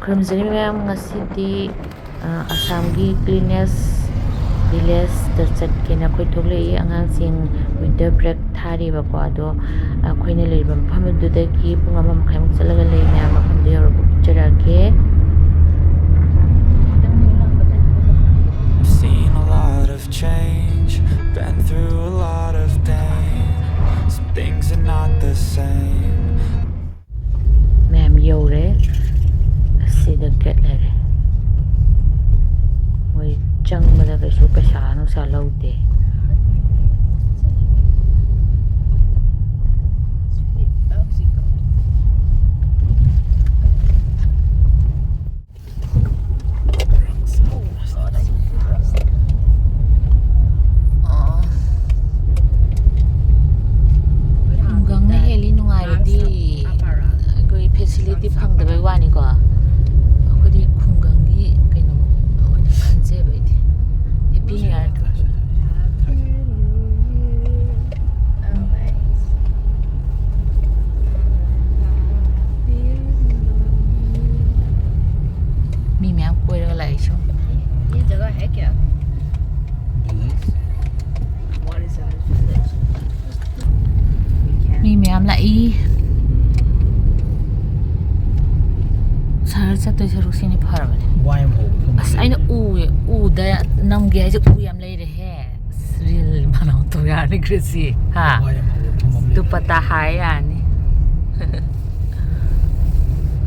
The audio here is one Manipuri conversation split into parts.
ꯈꯨꯔꯨꯝꯖꯔꯤ ꯃꯌꯥꯝ ꯉꯁꯤꯗꯤ ꯑꯁꯥꯝꯒꯤ ꯀ꯭ꯂꯤꯅꯦꯁ ꯚꯤꯂꯦꯖꯇ ꯆꯠꯀꯦꯅ ꯑꯩꯈꯣꯏ ꯊꯣꯛꯂꯛꯏ ꯑꯉꯥꯡꯁꯤꯡ ꯋꯤꯟꯇꯔ ꯕ꯭ꯔꯦꯛ ꯊꯥꯔꯤꯕꯀꯣ ꯑꯗꯣ ꯑꯩꯈꯣꯏꯅ ꯂꯩꯔꯤꯕ ꯃꯐꯝ ꯑꯗꯨꯗꯒꯤ ꯄꯨꯡ 1.5 ꯆꯠꯂꯒ ꯂꯩ ꯃꯌꯥꯝ ꯃꯐꯝꯗꯨ ꯌꯧꯔꯒ ꯎꯠꯆꯔꯛꯑꯒꯦ. Seen a lot of change, been through a lot of pain. Some things are not the same. ꯃꯌꯥꯝ ꯌꯧꯔꯦ. ꯑꯁꯤꯗ ꯒꯦꯠ ꯂꯩꯔꯦ. ꯃꯣꯏ ꯆꯪꯕꯗ ꯀꯩꯁꯨ ꯄꯩꯁꯥ ꯅꯨꯡꯁꯥ ꯂꯧꯗꯦ. ꯈꯨꯡꯒꯪꯅ ꯍꯦꯜꯂꯤ ꯅꯨꯡꯉꯥꯏꯕꯗꯤ ꯑꯩꯈꯣꯏ ꯐꯦꯁꯤꯂꯤꯇꯤ ꯐꯪꯗꯕꯩ ꯋꯥꯅꯤꯀꯣ. ꯑꯩꯈꯣꯏꯗꯤ ꯈꯨꯡꯒꯪꯒꯤ ꯀꯩꯅꯣ ꯑꯣꯏꯅ ꯈꯟꯖꯩꯕ ꯑꯩꯗꯤ. Happy new year. ꯃꯤ ꯃꯌꯥꯝ ꯀꯣꯏꯔꯒ ꯂꯥꯛꯏꯁꯨ. ꯃꯤ ꯃꯌꯥꯝ ꯂꯥꯛꯏ. ꯁꯍꯔ ꯆꯠꯇꯣꯏ ꯁꯔꯨꯛꯁꯤꯅꯤ ꯐꯔꯕꯅꯦ. ꯑꯁ ꯑꯩꯅ ꯎꯗ ꯅꯝꯒꯦ ꯍꯥꯏꯁꯦ ꯎ ꯌꯥꯝ ꯂꯩꯔꯦꯍꯦ. ꯔꯤꯜ ꯃꯅꯥꯎ ꯇꯧ ꯌꯥꯔꯅꯤ ꯒ꯭ꯔꯦꯁꯤ. ꯍꯥ ꯗꯨꯄꯠꯇꯥ ꯍꯥꯏ ꯌꯥꯔꯅꯤ.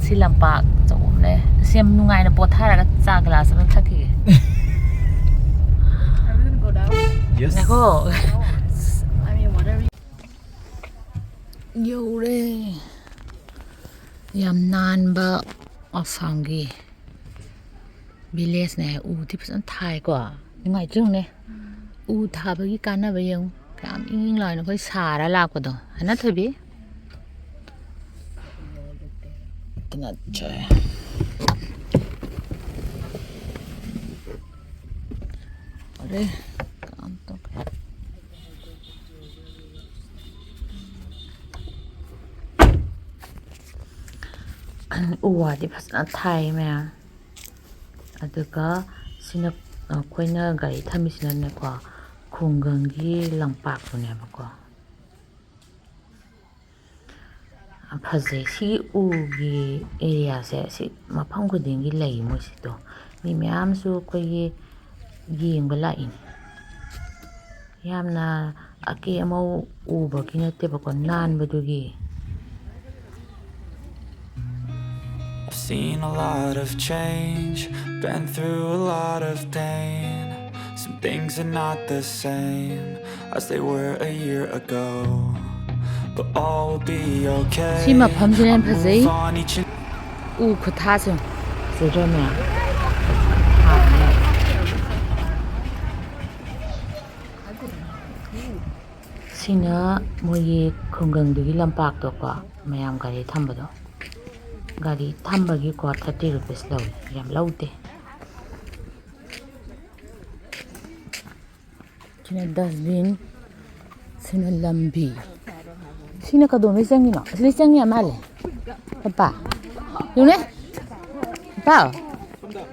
ꯁꯤ ꯂꯝꯄꯥꯛ ꯑꯆꯧꯕꯅꯦ. ꯑꯁꯤ ꯌꯥꯝ ꯅꯨꯡꯉꯥꯏꯅ ꯄꯣꯊꯥꯔꯒ ꯆꯥ ꯒ꯭ꯂꯥꯁ ꯑꯃ ꯊꯛꯈꯤꯒꯦ. ꯉꯥꯏꯈꯣ. ꯌꯧꯔꯦ. ꯌꯥꯝ ꯅꯥꯟꯕ ꯑꯁꯥꯝꯒꯤ ꯚꯤꯂꯦꯖꯅꯦ. ꯎꯗꯤ ꯐꯖꯅ ꯊꯥꯏꯀꯣ. ꯅꯨꯡꯉꯥꯏꯇ꯭ꯔꯣꯅꯦ. ꯎ ꯊꯥꯕꯒꯤ ꯀꯥꯟꯅꯕ ꯌꯦꯡꯉꯨ. ꯀꯌꯥꯝ ꯏꯪ ꯂꯥꯎꯅ ꯑꯩꯈꯣꯏ ꯁꯥꯔ ꯂꯥꯛꯄꯗꯣ. ꯍꯅ ꯊꯣꯏꯕꯤ. अरे काम तो ꯎ ꯋꯥꯗꯤ ꯐꯖꯅ ꯊꯥꯏ ꯃꯌꯥꯝ. ꯑꯗꯨꯒ ꯁꯤꯅ ꯑꯩꯈꯣꯏꯅ ꯒꯥꯔꯤ ꯊꯝꯃꯤꯁꯤꯅꯅꯦꯀꯣ ꯈꯨꯡꯒꯪꯒꯤ ꯂꯝꯄꯥꯛꯇꯨꯅꯦꯕꯀꯣ. ꯐꯖꯩ. ꯁꯤꯒꯤ ꯎꯒꯤ ꯑꯦꯔꯤꯌꯥꯁꯦ ꯁꯤ ꯃꯐꯝ ꯈꯨꯗꯤꯡꯒꯤ ꯂꯩ ꯃꯣꯏꯁꯤꯗꯣ. ꯃꯤ ꯃꯌꯥꯝꯁꯨ ꯑꯩꯈꯣꯏꯒꯤ ꯌꯦꯡꯕ ꯂꯥꯛꯏꯅꯤ. ꯌꯥꯝꯅ ꯑꯀꯦ ꯑꯃꯧ ꯎꯕꯒꯤ ꯅꯠꯇꯦꯕꯀꯣ ꯅꯥꯟꯕꯗꯨꯒꯤ. I've seen a lot of change, been through a lot of pain. Some things are not the same as they were a year ago, but all will be okay. ꯁꯤ ꯃꯐꯝꯁꯤꯅ ꯌꯥꯝ ꯐꯖꯩ. Move on each and ꯎ ꯈꯨꯊꯥꯁꯦ ꯐꯖꯗ꯭ꯔ ꯃꯌꯥꯝ. ꯁꯤꯅ ꯃꯣꯏꯒꯤ ꯈꯨꯡꯒꯪꯗꯨꯒꯤ ꯂꯝꯄꯥꯛꯇꯣꯀꯣ. ꯃꯌꯥꯝ ꯒꯥꯔꯤ ꯊꯝꯕꯗꯣ. ꯒꯥꯔꯤ ꯊꯝꯕꯒꯤꯀꯣ 30 ꯔꯨꯄꯤꯁ ꯂꯧꯏ. ꯌꯥꯝ ꯂꯧꯗꯦ. ꯁꯤꯅ ꯗꯁꯕꯤꯟ. ꯁꯤꯅ ꯂꯝꯕꯤ. ꯁꯤꯅ ꯀꯗꯣꯝꯗꯩ ꯆꯪꯉꯤꯅꯣ? ꯑꯁꯤꯗꯩ ꯆꯪꯉꯤ ꯌꯥꯝ ꯃꯥꯜꯂꯦ. ꯄꯄꯥ ꯌꯦꯡꯉꯨꯅꯦ. ꯄꯄꯥ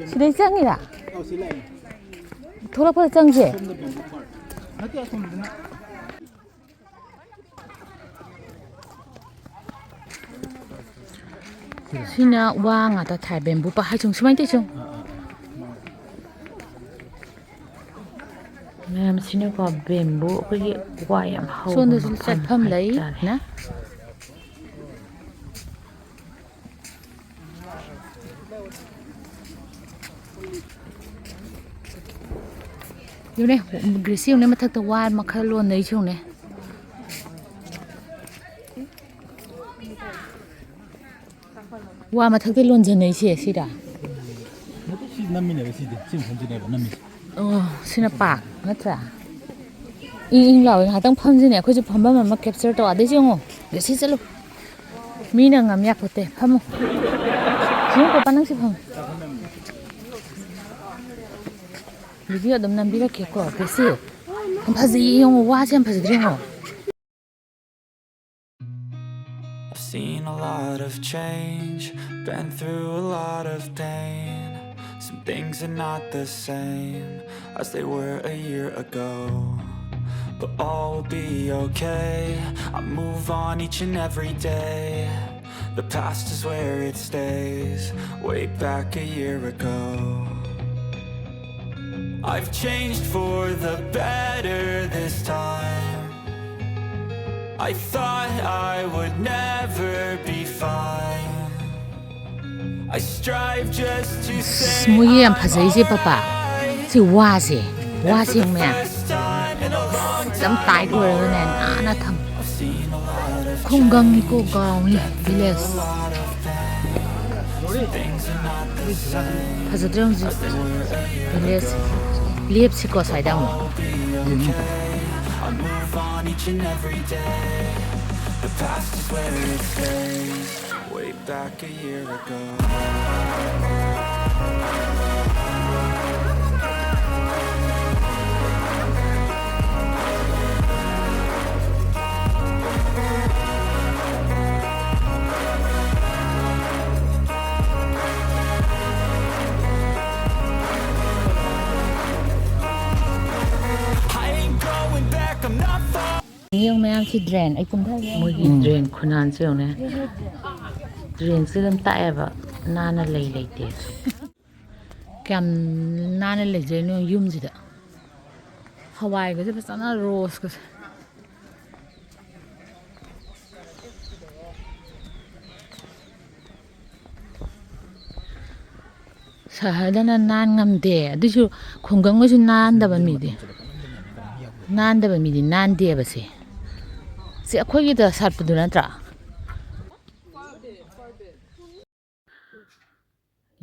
ꯁꯤꯗꯩ ꯆꯪꯉꯤꯔꯥ? ꯊꯣꯛꯂꯛꯄꯗ ꯆꯪꯁꯦ. sina wa nga ta thai bamboo pa hai chung sumai te chung mem sina ko bamboo ko gi wa yam hau son da chat pham lai na yu ne grisi ne mathak ta wa makhal lon nei chung ne 와 마탁대 론전에 있어 시라. 시나빠 맞다. 잉잉 라오 하당 팜지네. 거기 팜밤만 막 캡처 또 아대지요. 몇시 절로. 미는 암 약포대 팜. 지금 거 빠능시 팜. 비디오 넘난 비가 겠고 그래서 파지 용 와전 파지 드리고. seen a lot of change, been through a lot of pain. Some things are not the same as they were a year ago, but all will be okay. I move on each and every day. The past is where it stays, way back a year ago. I've changed for the better this time. I thought I would never be fine. I strive just to say Mui am I'm phasai se papa. alright. Si wa se And me. for the first time in a long Sam tai time, ko ra na na tham. I've seen a lot of Khungang ni ko gaung ni village. lot of pain. Things are not the same Phazadrong ji as they were a year village liep si ko sai dang. I move on each and every day. The past is where it stays, way back a year ago. I ain't going back, I'm not far. Yung mayam si drain ay kum mo gi drain khunan se ne drain se lam ta eba nana lei te kam nana lei je no yum ji da hawai ga se pasana rose ga sahadana nan ngam de adusu khungang mo su nan da ba mi de nan da ba mi de nan de ba se se akhoi gi da sat pu du na tra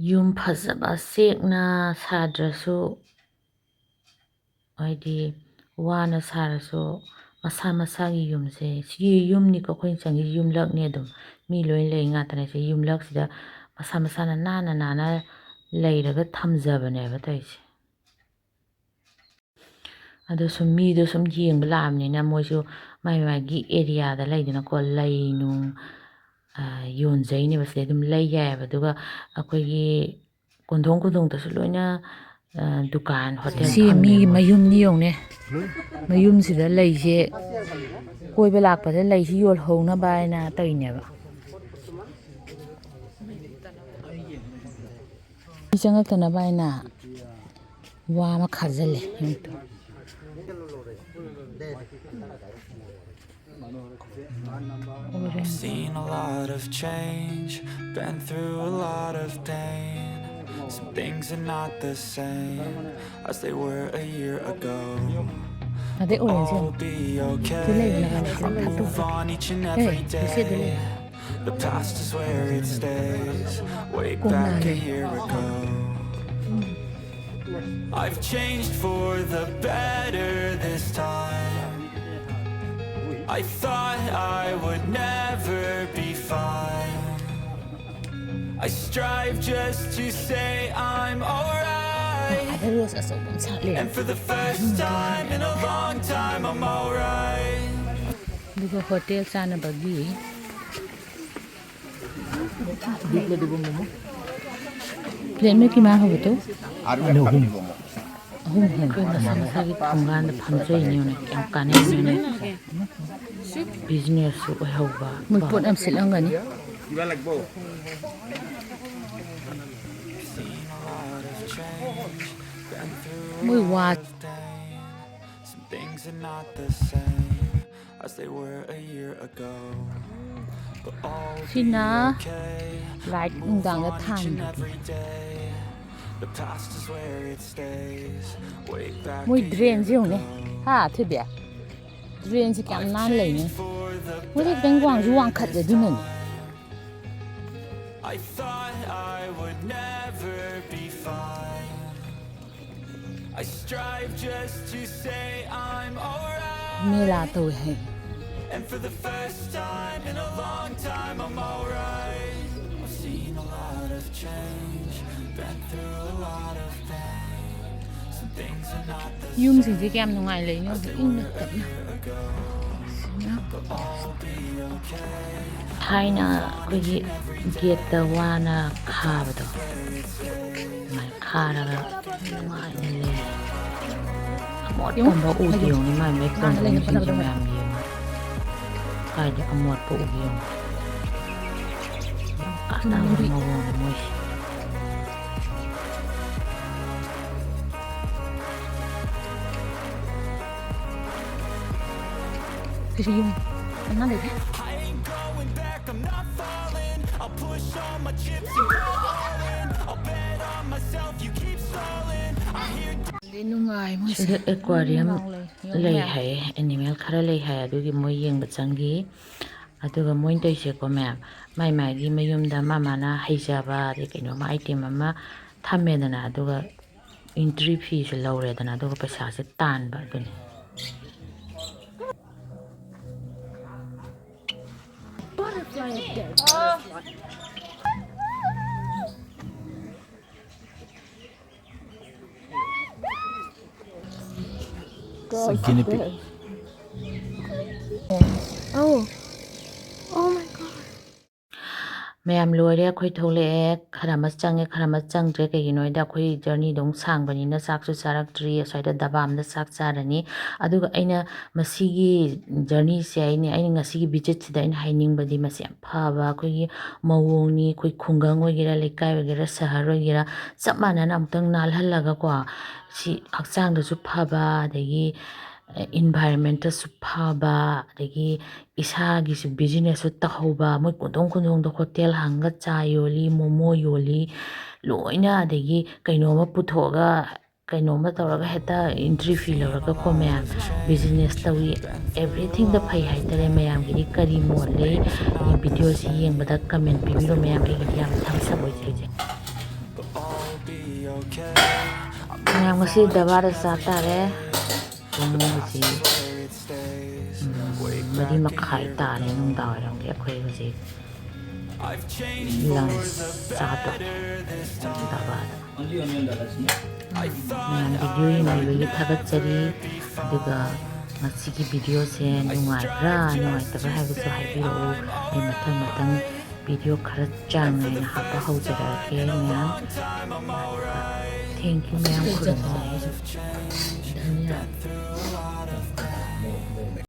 yum phazaba sekna sadrasu aidi wana sarasu masa masa gi yum se si yum ni ko khoin changi yum lak ne dum mi loi lei nga ta ne se yum lak sida masa masa na na leiraga thamjaba ne ba tai se ado sum mi do sum yeng lam ni na mo su mai mai gi area da leidina ko lei nu yon jai ni ba se dum lei ya ba duga akoi gi kondong ta su loina dukan hotel si mi mayum ni yong ne mayum si da lei se koi ba lak pa da lei si yol hong na ba na tai ne ba changak ta na ba na wa ma khajale yong to I've seen a lot of change, been through a lot of pain. Some things are not the same as they were a year ago. All will be okay. I move on each and every day. The past is where it stays, way back a year ago. I've changed for the better this time. I thought I would never be fine. I strive just to say I'm alright. And for the first time in a long time, I'm alright. Duga hotel sana bagi plan me ki ma ho to masa gi khungan da phamjai ni ne kyam kane ni ne business su ho ba mun pot am silang ga ni muy wa Some things are not the same as they were a year ago. But all will be Sina okay. light I move dang da on each than and every day. The past is where it stays, way back muy a drain year ji ne ago. ha the bia drain ji kyam nan lai ne For the wo de beng wang ju wang khat de du ne I thought I would never be fine. I strive just to say I'm alright. me la to hai And for the first time in a long time, I'm alright. I've seen a lot of change, been through a lot of pain. Some things are not the yum si ji kyam nungai lai ne same in a year ago. ꯊꯥꯏꯅ ꯑꯩꯈꯣꯏꯒꯤ ꯒꯦꯠꯇ ꯋꯥꯅ ꯈꯥꯕꯗꯣ ꯑꯗꯨꯃꯥꯏꯅ ꯈꯥꯔꯒ ꯅꯨꯡꯉꯥꯏꯅ ꯂꯩ ꯑꯃꯣꯠꯄ ꯑꯃ ꯎꯗꯦ ꯌꯦꯡꯉꯨꯅꯦ ꯃꯥꯏ ꯃꯥꯏ ꯀꯣꯟꯗꯣꯡꯁꯤꯡꯁꯦ ꯃꯌꯥꯝ ꯌꯦꯡꯉꯨ ꯀꯥꯏꯗꯤ ꯑꯃꯣꯠꯄ ꯎꯒꯦ ꯌꯦꯡꯉꯨ ꯌꯥꯝ ꯀꯥꯟꯅꯕ ꯃꯑꯣꯡꯅꯤ ꯃꯣꯏꯁꯦ 그래서 용 만나네. Nungai mo ꯁꯤꯗ ꯑꯦꯀ꯭ꯋꯥꯔꯤꯌꯝ ꯂꯩ ꯍꯥꯏꯌꯦ ꯑꯦꯅꯤꯃꯦꯜ ꯈꯔ ꯂꯩ ꯍꯥꯏ ꯑꯗꯨꯒꯤ ꯃꯣꯏ ꯌꯦꯡꯕ ꯆꯪꯈꯤ ꯑꯗꯨꯒ ꯃꯣꯏꯅ ꯇꯧꯔꯤꯁꯦꯀꯣ ꯃꯌꯥꯝ ꯃꯥꯏ ꯃꯥꯒꯤ ꯃꯌꯨꯝꯗ ꯃꯥ ꯃꯥꯅ ꯍꯩꯖꯕ ꯑꯗꯩ ꯀꯩꯅꯣꯝꯃ ꯑꯥꯏꯇꯦꯝ ꯑꯃ ꯊꯝꯃꯦꯗꯅ ꯑꯗꯨꯒ ꯏꯟꯇ꯭ꯔꯤ ꯐꯤꯁꯨ ꯂꯧꯔꯦꯗꯅ ꯑꯗꯨꯒ ꯄꯩꯁꯥꯁꯦ ꯇꯥꯟꯕ ꯑꯗꯨꯅꯤ It's a guinea pig. Oh. Oh my god. ꯃꯌꯥꯝ ꯂꯣꯏꯔꯦ ꯑꯩꯈꯣꯏ ꯊꯣꯛꯂꯛꯑꯦ ꯈꯔ ꯑꯃ ꯆꯪꯉꯦ ꯈꯔ ꯑꯃ ꯆꯪꯗ꯭ꯔꯦ ꯀꯩꯒꯤꯅꯣ ꯍꯥꯏꯗ ꯑꯩꯈꯣꯏ ꯖꯔꯅꯤꯗꯣ ꯑꯃꯨꯛ ꯁꯥꯡꯕꯅꯤꯅ ꯆꯥꯛꯁꯨ ꯆꯥꯔꯛꯇ꯭ꯔꯤ ꯑꯁ꯭ꯋꯥꯏꯗ ꯗꯕꯥꯝꯗ ꯆꯥꯛ ꯆꯥꯔꯅꯤ ꯑꯗꯨꯒ ꯑꯩꯅ ꯃꯁꯤꯒꯤ ꯖꯔꯅꯤꯁꯦ ꯑꯩꯅ ꯉꯁꯤꯒꯤ ꯚꯤꯖꯤꯠꯁꯤꯗ ꯑꯩꯅ ꯍꯥꯏꯅꯤꯡꯕꯗꯤ ꯃꯁꯤ ꯌꯥꯝ ꯐꯕ ꯑꯩꯈꯣꯏꯒꯤ ꯃꯑꯣꯡꯅꯤ ꯑꯩꯈꯣꯏ ꯈꯨꯡꯒꯪ ꯑꯣꯏꯒꯦꯔꯥ ꯂꯩꯀꯥꯏ ꯑꯣꯏꯒꯦꯔꯥ ꯁꯍꯔ ꯑꯣꯏꯒꯦꯔꯥ ꯆꯞ ꯃꯥꯟꯅꯅ ꯑꯃꯨꯛꯇꯪ ꯅꯥꯜꯍꯜꯂꯒꯀꯣ ꯁꯤ ꯍꯛꯆꯥꯡꯗꯁꯨ ꯐꯕ ꯑꯗꯒꯤ ꯏꯟꯚꯥꯏꯔꯟꯃꯦꯟꯇꯁꯨ ꯐꯕ ꯑꯗꯒꯤ ꯏꯁꯥꯒꯤꯁꯨ ꯕꯤꯖꯤꯅꯦꯁꯁꯨ ꯇꯧꯍꯧꯕ ꯃꯣꯏ ꯈꯨꯡꯒꯪꯗ ꯍꯣꯇꯦꯜ ꯍꯥꯡꯉꯒ ꯆꯥ ꯌꯣꯜꯂꯤ ꯃꯣꯃꯣ ꯌꯣꯜꯂꯤ ꯂꯣꯏꯅ ꯑꯗꯒꯤ ꯀꯩꯅꯣꯝꯃ ꯄꯨꯊꯣꯛꯑꯒ ꯀꯩꯅꯣꯝꯃ ꯇꯧꯔꯒ ꯍꯦꯛꯇ ꯏꯟꯇ꯭ꯔꯤ ꯐꯤ ꯂꯧꯔꯒꯀꯣ ꯃꯌꯥꯝ ꯕꯤꯖꯤꯅꯦꯁ ꯇꯧꯋꯤ ꯑꯦꯕ꯭ꯔꯤꯊꯤꯡꯗ ꯐꯩ ꯍꯥꯏꯇꯥꯔꯦ ꯃꯌꯥꯝꯒꯤꯗꯤ ꯀꯔꯤ ꯃꯣꯠ ꯂꯩ ꯚꯤꯗꯤꯑꯣꯁꯤ ꯌꯦꯡꯕꯗ ꯀꯃꯦꯟ ꯄꯤꯕꯤꯔꯣ ꯃꯌꯥꯝ ꯑꯩꯒꯤꯗꯤ ꯌꯥꯝ ꯊꯝꯁ ꯑꯞ ꯑꯣꯏꯖꯩ ꯃꯌꯥꯝ ꯉꯁꯤ ꯗꯕꯥꯗ ꯆꯥ ꯇꯥꯔꯦ ꯄꯨꯡ ꯍꯧꯖꯤꯛ 4:30 ꯇꯥꯔꯦ ꯅꯨꯡꯗꯥꯡꯋꯥꯏꯔꯝꯒꯤ ꯑꯩꯈꯣꯏ ꯍꯧꯖꯤꯛ ꯂꯟꯁ ꯆꯥꯗꯣꯔꯦ ꯗꯕꯥꯗ ꯃꯌꯥꯝ ꯚꯤꯗꯤꯑꯣ ꯌꯦꯡꯕꯤꯕꯒꯤ ꯊꯥꯒꯠꯆꯔꯤ ꯑꯗꯨꯒ ꯉꯁꯤꯒꯤ ꯚꯤꯗꯤꯑꯣꯁꯦ ꯅꯨꯡꯉꯥꯏꯕ꯭ꯔꯥ ꯅꯨꯡꯉꯥꯏꯇꯕ꯭ꯔꯥ ꯍꯥꯏꯕꯁꯨ ꯍꯥꯏꯕꯤꯔꯛꯎ ꯑꯩ ꯃꯊꯪ ꯚꯤꯗꯤꯑꯣ ꯈꯔ ꯆꯥꯡ ꯅꯥꯏꯅ ꯍꯥꯞꯄ ꯍꯧꯖꯔꯛꯑꯒꯦ ꯃꯌꯥꯝ ꯊꯦꯡꯛ ꯌꯨ ꯃꯌꯥꯝ ꯈꯨꯔꯨꯝꯖꯔꯤ धन्यवाद.